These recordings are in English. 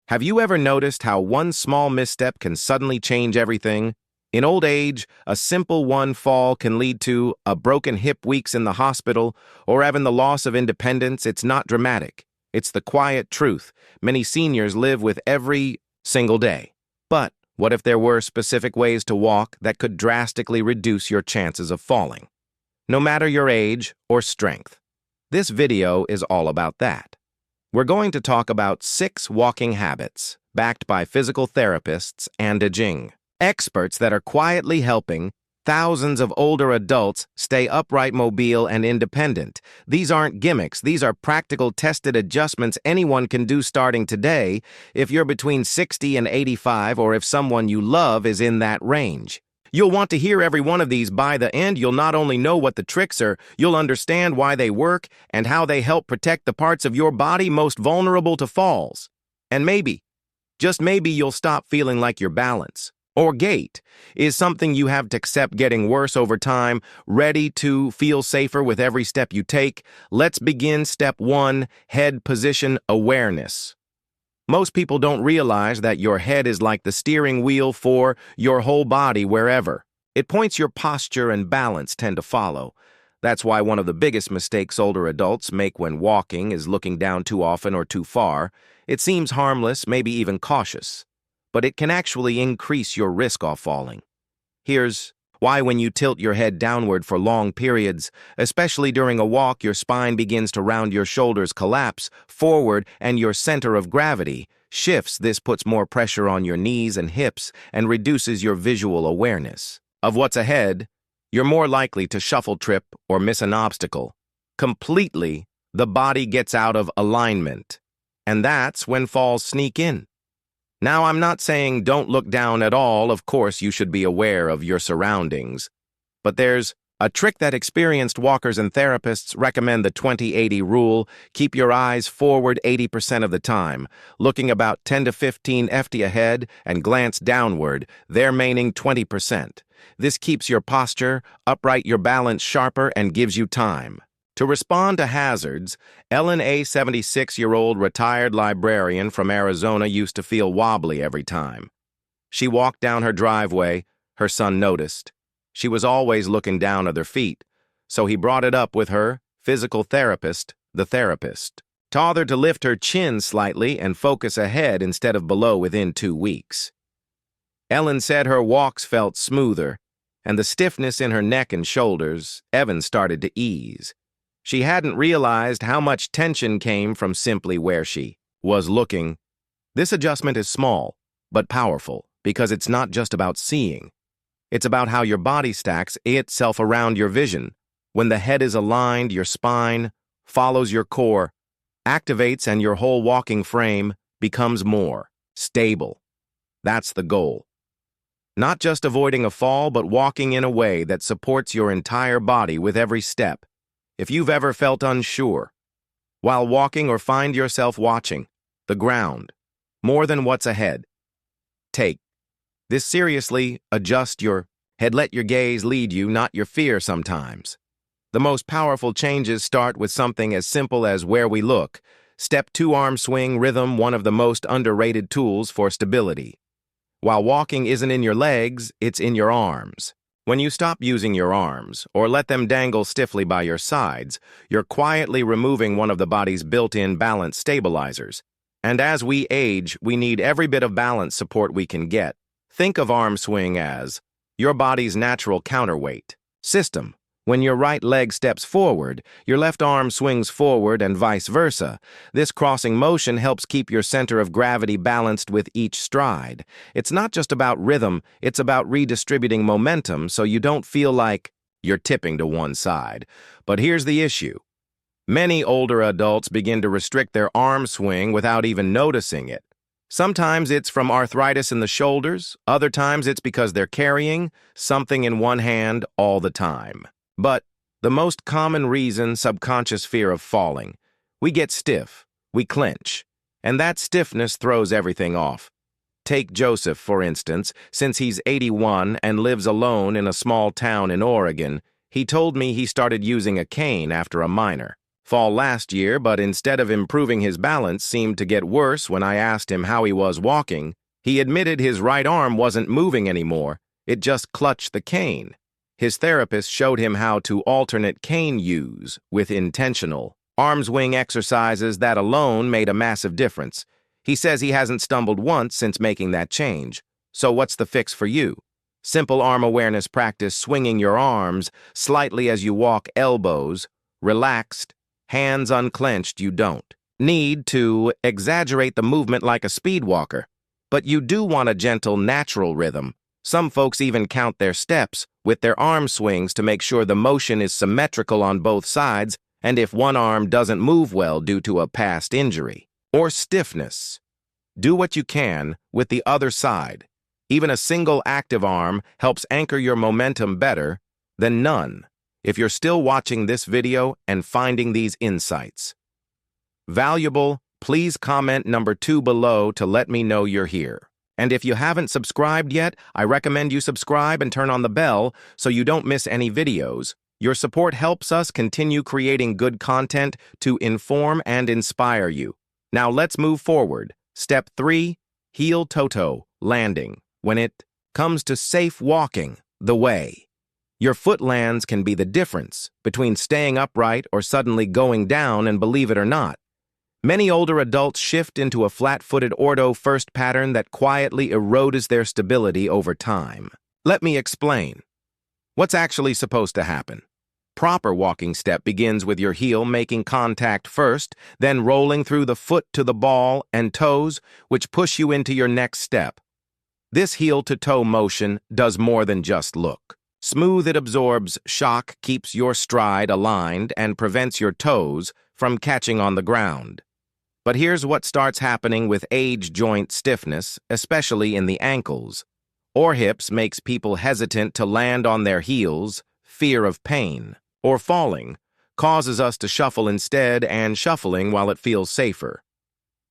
Have you ever noticed how one small misstep can suddenly change everything? In old age, a simple one fall can lead to a broken hip, weeks in the hospital, or even the loss of independence. It's not dramatic. It's the quiet truth many seniors live with every single day. But what if there were specific ways to walk that could drastically reduce your chances of falling, no matter your age or strength? This video is all about that. We're going to talk about 6 walking habits backed by physical therapists and experts that are quietly helping thousands of older adults stay upright, mobile, and independent. These aren't gimmicks. These are practical, tested adjustments anyone can do starting today if you're between 60 and 85 or if someone you love is in that range. You'll want to hear every one of these by the end. You'll not only know what the tricks are, you'll understand why they work and how they help protect the parts of your body most vulnerable to falls. And maybe, just maybe, you'll stop feeling like your balance or gait is something you have to accept getting worse over time. Ready to feel safer with every step you take? Let's begin. Step 1, head position awareness. Most people don't realize that your head is like the steering wheel for your whole body wherever. It points. Your posture and balance tend to follow. That's why one of the biggest mistakes older adults make when walking is looking down too often or too far. It seems harmless, maybe even cautious, but it can actually increase your risk of falling. Here's why: when you tilt your head downward for long periods, especially during a walk, your spine begins to round, your shoulders collapse forward, and your center of gravity shifts. This puts more pressure on your knees and hips and reduces your visual awareness of what's ahead. You're more likely to shuffle, trip, or miss an obstacle completely. The body gets out of alignment, and that's when falls sneak in. Now, I'm not saying don't look down at all. Of course, you should be aware of your surroundings. But there's a trick that experienced walkers and therapists recommend: the 20-80 rule. Keep your eyes forward 80% of the time, looking about 10 to 15 feet ahead, and glance downward, their remaining 20%. This keeps your posture upright, your balance sharper, and gives you time to respond to hazards. Ellen, a 76-year-old retired librarian from Arizona, used to feel wobbly every time she walked down her driveway. Her son noticed she was always looking down at her feet, so he brought it up with her physical therapist. The therapist taught her to lift her chin slightly and focus ahead instead of below. Within 2 weeks, Ellen said her walks felt smoother, and the stiffness in her neck and shoulders even started to ease. She hadn't realized how much tension came from simply where she was looking. This adjustment is small, but powerful, because it's not just about seeing. It's about how your body stacks itself around your vision. When the head is aligned, your spine follows your core, activates, and your whole walking frame becomes more stable. That's the goal. Not just avoiding a fall, but walking in a way that supports your entire body with every step. If you've ever felt unsure while walking or find yourself watching the ground more than what's ahead, take this seriously. Adjust your head. Let your gaze lead you, not your fear sometimes. The most powerful changes start with something as simple as where we look. Step 2, arm swing rhythm, one of the most underrated tools for stability. While walking isn't in your legs, it's in your arms. When you stop using your arms or let them dangle stiffly by your sides, you're quietly removing one of the body's built-in balance stabilizers. And as we age, we need every bit of balance support we can get. Think of arm swing as your body's natural counterweight system. When your right leg steps forward, your left arm swings forward and vice versa. This crossing motion helps keep your center of gravity balanced with each stride. It's not just about rhythm, it's about redistributing momentum so you don't feel like you're tipping to one side. But here's the issue. Many older adults begin to restrict their arm swing without even noticing it. Sometimes it's from arthritis in the shoulders, other times it's because they're carrying something in one hand all the time. But the most common reason: subconscious fear of falling. We get stiff, we clench, and that stiffness throws everything off. Take Joseph, for instance. Since he's 81 and lives alone in a small town in Oregon, he told me he started using a cane after a minor fall last year, but instead of improving his balance seemed to get worse when I asked him how he was walking. He admitted his right arm wasn't moving anymore, it just clutched the cane. His therapist showed him how to alternate cane use with intentional arm swing exercises that alone made a massive difference. He says he hasn't stumbled once since making that change. So what's the fix for you? Simple arm awareness practice, swinging your arms slightly as you walk, elbows relaxed, hands unclenched. You don't need to exaggerate the movement like a speed walker, but you do want a gentle, natural rhythm. Some folks even count their steps with their arm swings to make sure the motion is symmetrical on both sides, and if one arm doesn't move well due to a past injury or stiffness, do what you can with the other side. Even a single active arm helps anchor your momentum better than none. If you're still watching this video and finding these insights valuable, please comment number 2 below to let me know you're here. And if you haven't subscribed yet, I recommend you subscribe and turn on the bell so you don't miss any videos. Your support helps us continue creating good content to inform and inspire you. Now let's move forward. Step 3, heel-toe landing. When it comes to safe walking, the way your foot lands can be the difference between staying upright or suddenly going down, and believe it or not, many older adults shift into a flat-footed ortho-first pattern that quietly erodes their stability over time. Let me explain. What's actually supposed to happen? Proper walking step begins with your heel making contact first, then rolling through the foot to the ball and toes, which push you into your next step. This heel-to-toe motion does more than just look smooth. It absorbs shock, keeps your stride aligned, and prevents your toes from catching on the ground. But here's what starts happening with age: joint stiffness, especially in the ankles or hips, makes people hesitant to land on their heels. Fear of pain or falling causes us to shuffle instead, and shuffling, while it feels safer,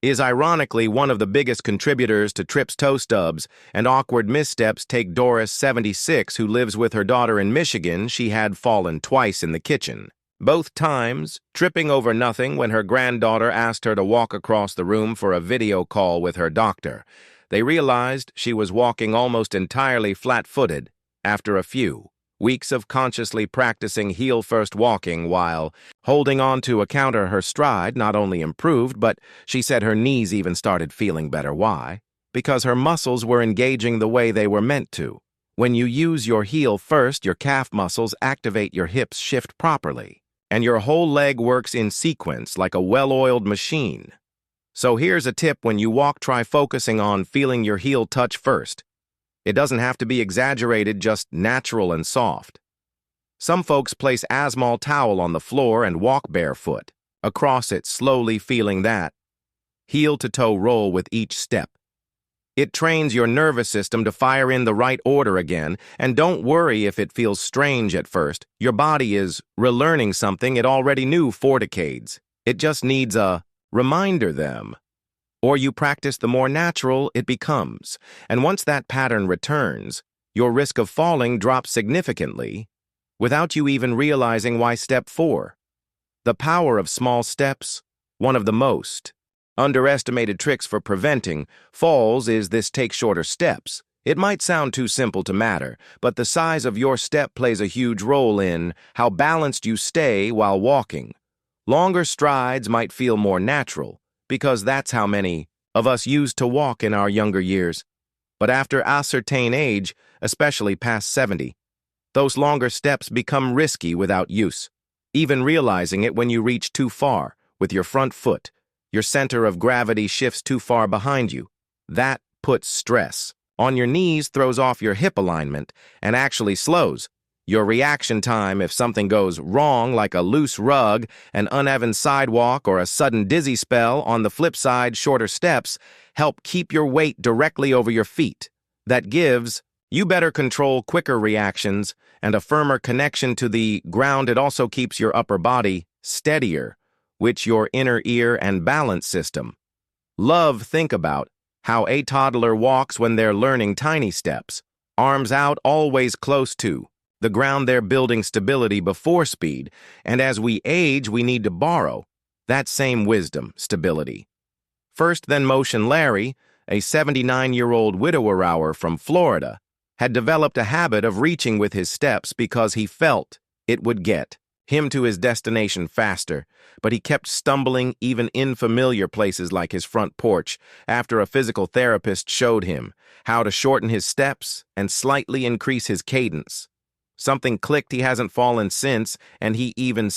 is ironically one of the biggest contributors to trips, toe stubs, and awkward missteps. Take Doris, 76, who lives with her daughter in Michigan. She had fallen twice in the kitchen, both times tripping over nothing when her granddaughter asked her to walk across the room for a video call with her doctor. They realized she was walking almost entirely flat-footed after a few weeks of consciously practicing heel-first walking while holding on to a counter. Her stride not only improved, but she said her knees even started feeling better. Why? Because her muscles were engaging the way they were meant to. When you use your heel first, your calf muscles activate, your hips shift properly, and your whole leg works in sequence like a well-oiled machine. So here's a tip: when you walk, try focusing on feeling your heel touch first. It doesn't have to be exaggerated, just natural and soft. Some folks place asmal towel on the floor and walk barefoot across it, slowly feeling that heel-to-toe roll with each step. It trains your nervous system to fire in the right order again, and don't worry if it feels strange at first. Your body is relearning something it already knew for decades. It just needs a reminder. The more you practice, the more natural it becomes. And once that pattern returns, your risk of falling drops significantly without you even realizing why. Step 4. The power of small steps. One of the most underestimated tricks for preventing falls is this: take shorter steps. It might sound too simple to matter, but the size of your step plays a huge role in how balanced you stay while walking. Longer strides might feel more natural, because that's how many of us used to walk in our younger years. But after a certain age, especially past 70, those longer steps become risky without use. Even realizing it, when you reach too far with your front foot, your center of gravity shifts too far behind you. That puts stress on your knees, throws off your hip alignment, and actually slows your reaction time. If something goes wrong, like a loose rug, an uneven sidewalk, or a sudden dizzy spell, on the flip side, shorter steps help keep your weight directly over your feet. That gives you better control, quicker reactions, and a firmer connection to the ground. It also keeps your upper body steadier, which your inner ear and balance system love. Think about how a toddler walks when they're learning tiny steps. Arms out, always close to The ground they're building stability before speed, and as we age, we need to borrow that same wisdom, stability. First Then Motion Larry, a 79-year-old widower from Florida, had developed a habit of reaching with his steps because he felt it would get him to his destination faster, but he kept stumbling even in familiar places like his front porch after a physical therapist showed him how to shorten his steps and slightly increase his cadence. Something clicked. He hasn't fallen since, and he even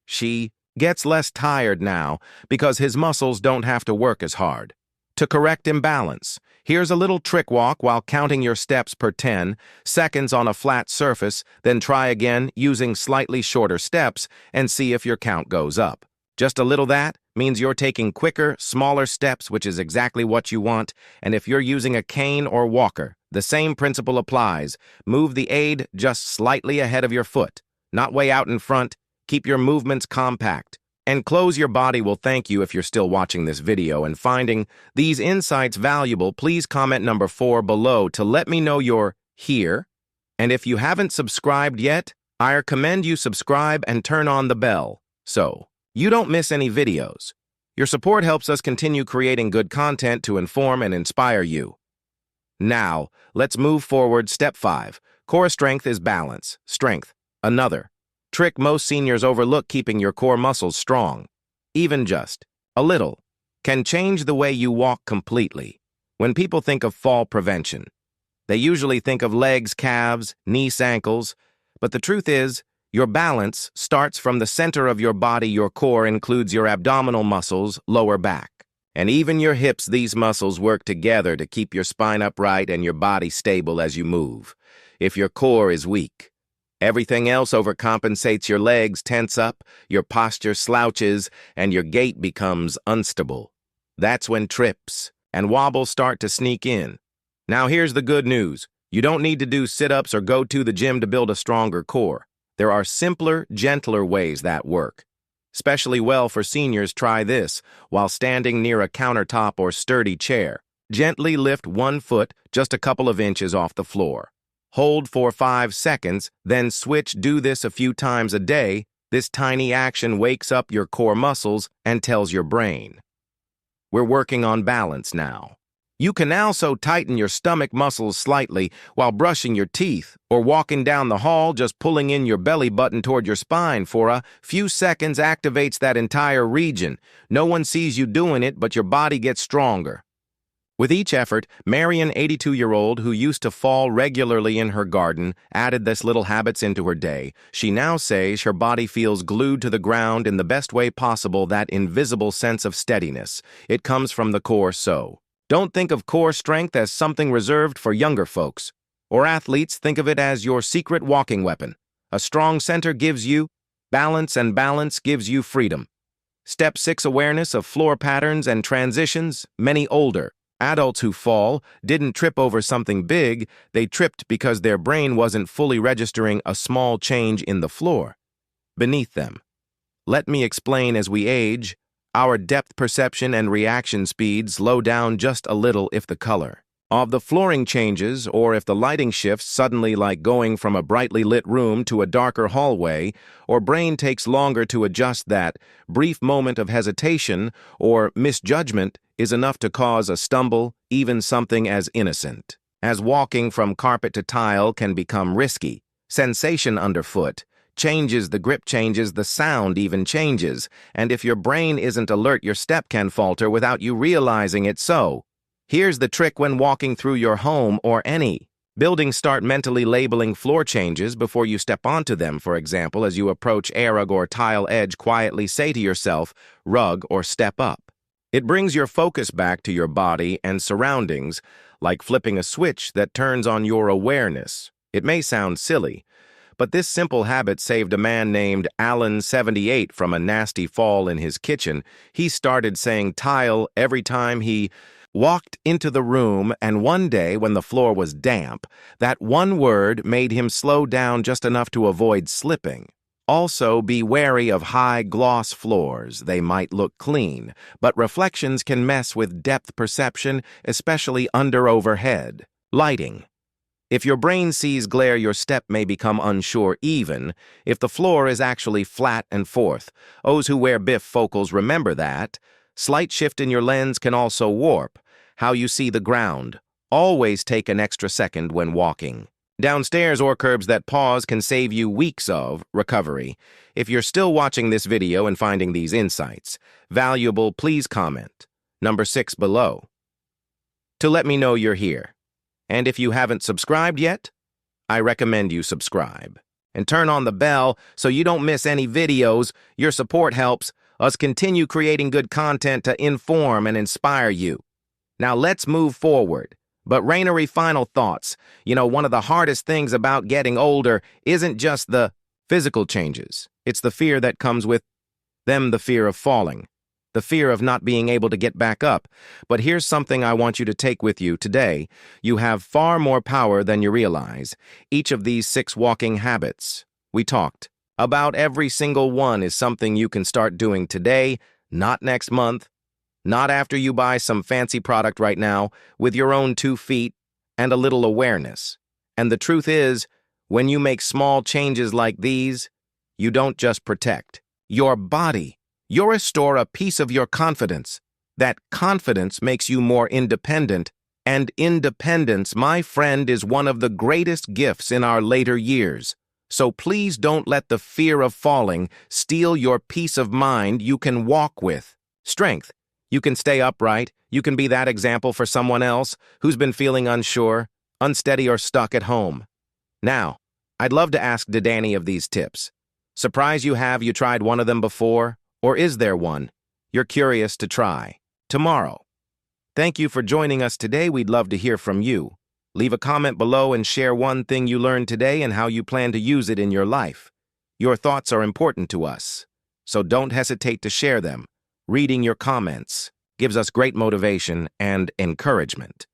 she gets less tired now because his muscles don't have to work as hard. To correct imbalance, here's a little trick walk while counting your steps per 10 seconds on a flat surface, then try again using slightly shorter steps and see if your count goes up. Just a little that means you're taking quicker, smaller steps, which is exactly what you want, and if you're using a cane or walker, the same principle applies. Move the aid just slightly ahead of your foot, not way out in front. Keep your movements compact. And close. Your body will thank you if you're still watching this video and finding these insights valuable. Please comment number 4 below to let me know you're here. And if you haven't subscribed yet, I recommend you subscribe and turn on the bell so you don't miss any videos. Your support helps us continue creating good content to inform and inspire you. Now, let's move forward. Step 5. Core strength is balance. Strength. Another trick most seniors overlook. Keeping your core muscles strong, even just a little, can change the way you walk completely. When people think of fall prevention, they usually think of legs, calves, knees, ankles, but the truth is, your balance starts from the center of your body. Your core includes your abdominal muscles, lower back, and even your hips. These muscles work together to keep your spine upright and your body stable as you move. If your core is weak, everything else overcompensates. Your legs tense up, your posture slouches, and your gait becomes unstable. That's when trips and wobbles start to sneak in. Now here's the good news. You don't need to do sit-ups or go to the gym to build a stronger core. There are simpler, gentler ways that work. Especially well for seniors, try this. While standing near a countertop or sturdy chair, gently lift one foot just a couple of inches off the floor. Hold for 5 seconds, then switch. Do this a few times a day. This tiny action wakes up your core muscles and tells your brain, we're working on balance now. You can also tighten your stomach muscles slightly while brushing your teeth or walking down the hall. Just pulling in your belly button toward your spine for a few seconds activates that entire region. No one sees you doing it, but your body gets stronger. With each effort, Marian, 82-year-old, who used to fall regularly in her garden, added this little habits into her day. She now says her body feels glued to the ground in the best way possible. That invisible sense of steadiness. It comes from the core. So don't think of core strength as something reserved for younger folks or athletes. Think of it as your secret walking weapon. A strong center gives you balance, and balance gives you freedom. Step 6. Awareness of floor patterns and transitions. Many older adults who fall didn't trip over something big. They tripped because their brain wasn't fully registering a small change in the floor beneath them. Let me explain. As we age, our depth perception and reaction speed slow down just a little. If the color of the flooring changes or if the lighting shifts suddenly, like going from a brightly lit room to a darker hallway, or brain takes longer to adjust, that brief moment of hesitation or misjudgment is enough to cause a stumble. Even something as innocent as walking from carpet to tile can become risky. Sensation underfoot changes, the grip changes, the sound even changes, and if your brain isn't alert, your step can falter without you realizing it. So here's the trick. When walking through your home or any building, start mentally labeling floor changes before you step onto them. For example, as you approach a rug or tile edge, quietly say to yourself, rug, or step up. It brings your focus back to your body and surroundings, like flipping a switch that turns on your awareness. It may sound silly, but this simple habit saved a man named Alan, 78, from a nasty fall in his kitchen. He started saying tile every time he walked into the room, and one day when the floor was damp, that one word made him slow down just enough to avoid slipping. Also, be wary of high-gloss floors. They might look clean, but reflections can mess with depth perception, especially under overhead lighting. If your brain sees glare, your step may become unsure even if the floor is actually flat and forth. Those who wear bifocals remember that. Slight shift in your lens can also warp how you see the ground. Always take an extra second when walking. Downstairs or curbs that pause can save you weeks of recovery. If you're still watching this video and finding these insights valuable, please comment number 6 below to let me know you're here. And if you haven't subscribed yet, I recommend you subscribe. And turn on the bell so you don't miss any videos. Your support helps us continue creating good content to inform and inspire you. Now let's move forward. But Rainery, final thoughts. One of the hardest things about getting older isn't just the physical changes. It's the fear that comes with them, the fear of falling, the fear of not being able to get back up. But here's something I want you to take with you today. You have far more power than you realize. Each of these 6 walking habits we talked about, every single one is something you can start doing today, not next month, not after you buy some fancy product right now, with your own 2 feet and a little awareness. And the truth is, when you make small changes like these, you don't just protect your body. You restore a piece of your confidence. That confidence makes you more independent, and independence, my friend, is one of the greatest gifts in our later years. So please don't let the fear of falling steal your peace of mind. You can walk with strength. You can stay upright. You can be that example for someone else who's been feeling unsure, unsteady, or stuck at home. Now, I'd love to ask, did any of these tips surprise you? Have you tried one of them before? Or is there one you're curious to try tomorrow? Thank you for joining us today. We'd love to hear from you. Leave a comment below and share one thing you learned today and how you plan to use it in your life. Your thoughts are important to us, so don't hesitate to share them. Reading your comments gives us great motivation and encouragement.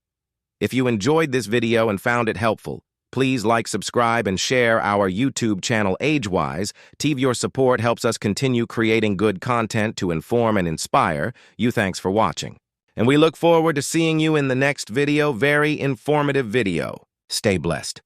If you enjoyed this video and found it helpful, please like, subscribe, and share our YouTube channel, AgeWise TV. Your support helps us continue creating good content to inform and inspire you. Thanks for watching. And we look forward to seeing you in the next video. Very informative video. Stay blessed.